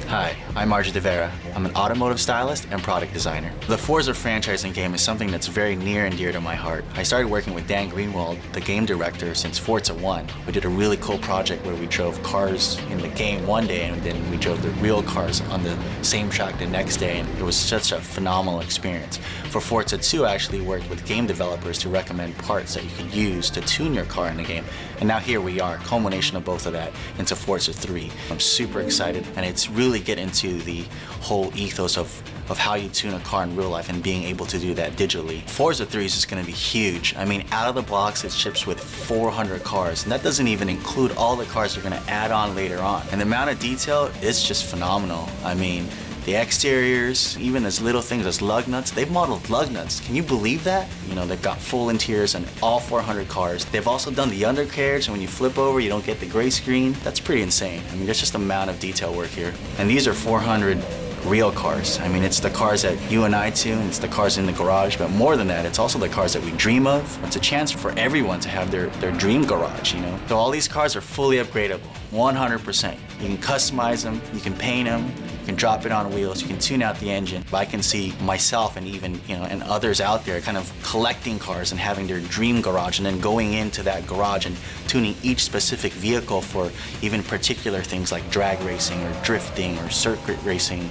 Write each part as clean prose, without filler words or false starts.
Hi, I'm RJ De Vera. I'm an automotive stylist and product designer. The Forza franchising game is something that's very near and dear to my heart. I started working with Dan Greenwald, the game director, since Forza 1. We did a really cool project where we drove cars in the game one day and then we drove the real cars on the same track the next day, and it was such a phenomenal experience. For Forza 2, I actually worked with game developers to recommend parts that you could use to tune your car in the game. And now here we are, culmination of both of that into Forza 3. I'm super excited, and it's really get into the whole ethos of how you tune a car in real life and being able to do that digitally. Forza 3 is just going to be huge. I mean, out of the box, it ships with 400 cars, and that doesn't even include all the cars they're going to add on later on. And the amount of detail is just phenomenal. I mean, the exteriors, even as little things as lug nuts, they've modeled lug nuts. Can you believe that? You know, they've got full interiors on all 400 cars. They've also done the undercarriage, and when you flip over, you don't get the gray screen. That's pretty insane. I mean, there's just a amount of detail work here. And these are 400 real cars. I mean, it's the cars that you and I tune, it's the cars in the garage, but more than that, it's also the cars that we dream of. It's a chance for everyone to have their dream garage, you know? So all these cars are fully upgradable, 100%. You can customize them, you can paint them, you can drop it on wheels, you can tune out the engine. I can see myself and even, you know, and others out there kind of collecting cars and having their dream garage and then going into that garage and tuning each specific vehicle for even particular things like drag racing or drifting or circuit racing.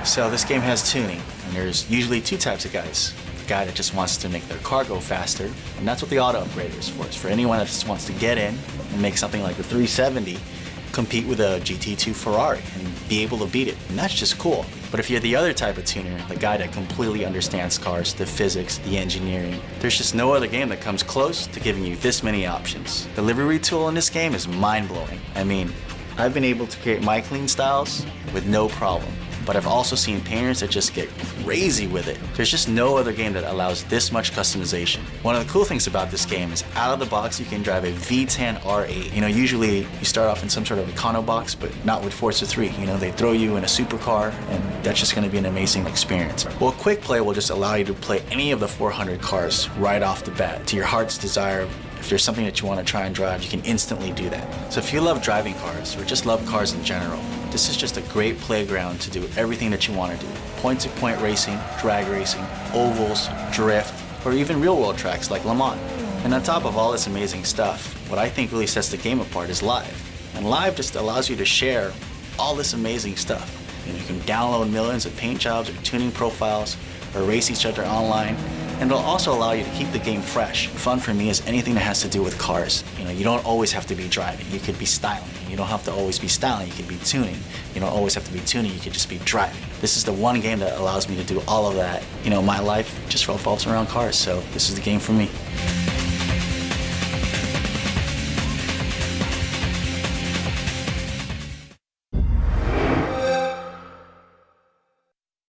So this game has tuning, and there's usually two types of guys. The guy that just wants to make their car go faster, and that's what the auto upgrader is for. It's for anyone that just wants to get in and make something like the 370 compete with a GT2 Ferrari and be able to beat it, and that's just cool. But if you're the other type of tuner, the guy that completely understands cars, the physics, the engineering, there's just no other game that comes close to giving you this many options. The livery tool in this game is mind-blowing. I mean, I've been able to create my clean styles with no problem. But I've also seen painters that just get crazy with it. There's just no other game that allows this much customization. One of the cool things about this game is out of the box you can drive a V10 R8. You know, usually you start off in some sort of econo box, but not with Forza 3. You know, they throw you in a supercar, and that's just gonna be an amazing experience. Well, Quick Play will just allow you to play any of the 400 cars right off the bat to your heart's desire. If there's something that you want to try and drive, you can instantly do that. So if you love driving cars or just love cars in general, this is just a great playground to do everything that you want to do. Point-to-point racing, drag racing, ovals, drift, or even real-world tracks like Le Mans. And on top of all this amazing stuff, what I think really sets the game apart is Live. And Live just allows you to share all this amazing stuff. You know, you can download millions of paint jobs or tuning profiles or race each other online. And it'll also allow you to keep the game fresh. Fun for me is anything that has to do with cars. You know, you don't always have to be driving. You could be styling. You don't have to always be styling. You could be tuning. You don't always have to be tuning. You could just be driving. This is the one game that allows me to do all of that. You know, my life just revolves around cars, so this is the game for me.